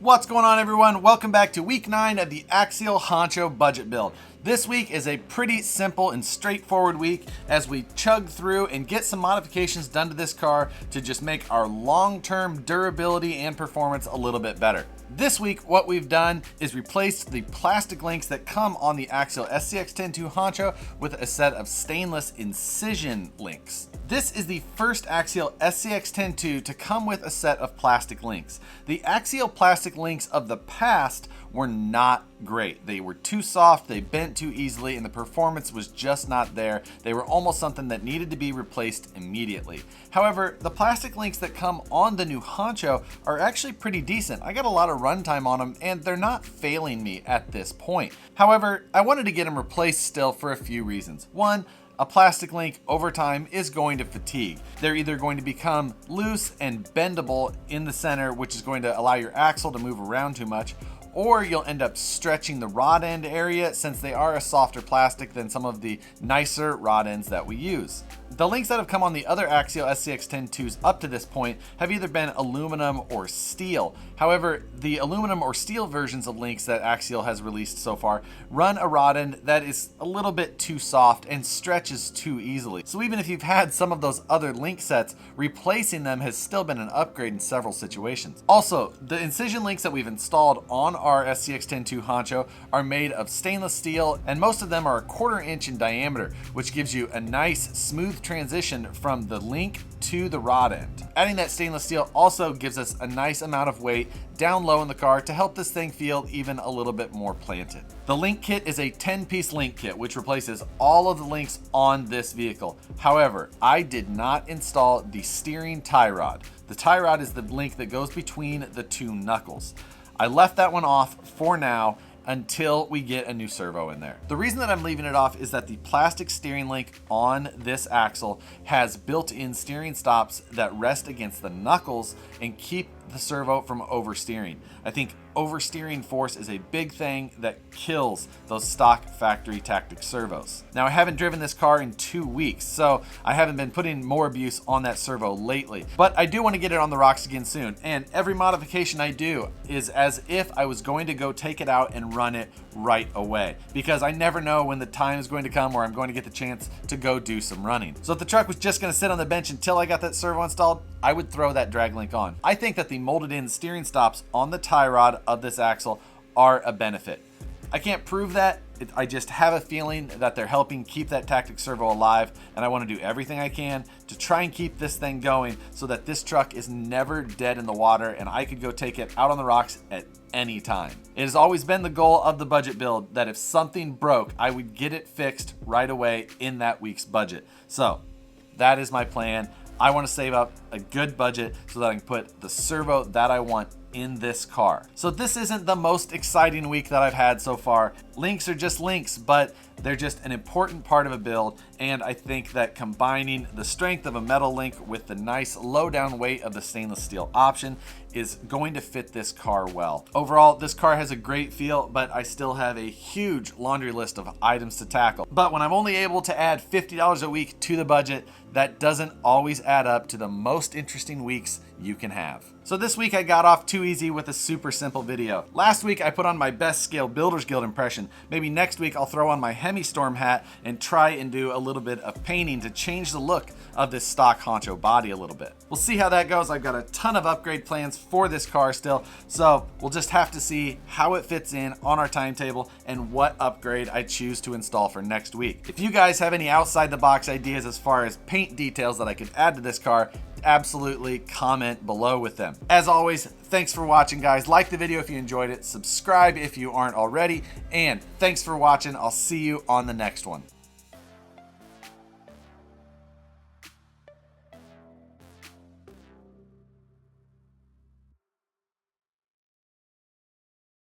What's going on, everyone? Welcome back to week 9 of the Axial Honcho budget build. This week is a pretty simple and straightforward week as we chug through and get some modifications done to this car to just make our long-term durability and performance a little bit better. This week, what we've done is replaced the plastic links that come on the Axial SCX10-2 Honcho with a set of stainless Incision Links. This is the first Axial SCX10-2 to come with a set of plastic links. The Axial plastic links of the past were not great. They were too soft, they bent too easily, and the performance was just not there. They were almost something that needed to be replaced immediately. However, the plastic links that come on the new Honcho are actually pretty decent. I got a lot of runtime on them, and they're not failing me at this point. However, I wanted to get them replaced still for a few reasons. One, a plastic link over time is going to fatigue. They're either going to become loose and bendable in the center, which is going to allow your axle to move around too much, or you'll end up stretching the rod end area since they are a softer plastic than some of the nicer rod ends that we use. The links that have come on the other Axial SCX10-2s up to this point have either been aluminum or steel. However, the aluminum or steel versions of links that Axial has released so far run a rod end that is a little bit too soft and stretches too easily. So even if you've had some of those other link sets, replacing them has still been an upgrade in several situations. Also, the Incision links that we've installed on our SCX10-2 Honcho are made of stainless steel, and most of them are 1/4 inch in diameter, which gives you a nice smooth transition from the link to the rod end. Adding that stainless steel also gives us a nice amount of weight down low in the car to help this thing feel even a little bit more planted. The link kit is a 10-piece link kit which replaces all of the links on this vehicle. However, I did not install the steering tie rod. The tie rod is the link that goes between the two knuckles. I left that one off for now until we get a new servo in there. The reason that I'm leaving it off is that the plastic steering link on this axle has built-in steering stops that rest against the knuckles and keep the servo from oversteering. I think oversteering force is a big thing that kills those stock factory tactic servos. Now, I haven't driven this car in 2 weeks, so I haven't been putting more abuse on that servo lately, but I do want to get it on the rocks again soon, and every modification I do is as if I was going to go take it out and run it right away, because I never know when the time is going to come where I'm going to get the chance to go do some running. So if the truck was just going to sit on the bench until I got that servo installed, I would throw that drag link on. I think that the molded in steering stops on the tie rod of this axle are a benefit. I can't prove that. I just have a feeling that they're helping keep that tactic servo alive, and I want to do everything I can to try and keep this thing going so that this truck is never dead in the water and I could go take it out on the rocks at any time. It has always been the goal of the budget build that if something broke, I would get it fixed right away in that week's budget. So that is my plan. I want to save up a good budget so that I can put the servo that I want in this car. So this isn't the most exciting week that I've had so far. Links are just links, but they're just an important part of a build, and I think that combining the strength of a metal link with the nice low down weight of the stainless steel option is going to fit this car well. Overall, this car has a great feel, but I still have a huge laundry list of items to tackle. But when I'm only able to add $50 a week to the budget, that doesn't always add up to the most interesting weeks you can have. So this week I got off too easy with a super simple video. Last week I put on my best scale Builders Guild impression. Maybe next week I'll throw on my Hemi-Storm hat and try and do a little bit of painting to change the look of this stock Honcho body a little bit. We'll see how that goes. I've got a ton of upgrade plans for this car still, so we'll just have to see how it fits in on our timetable and what upgrade I choose to install for next week. If you guys have any outside the box ideas as far as paint details that I could add to this car, absolutely comment below with them. As always, thanks for watching, guys. Like the video if you enjoyed it, subscribe if you aren't already, and thanks for watching. I'll see you on the next one.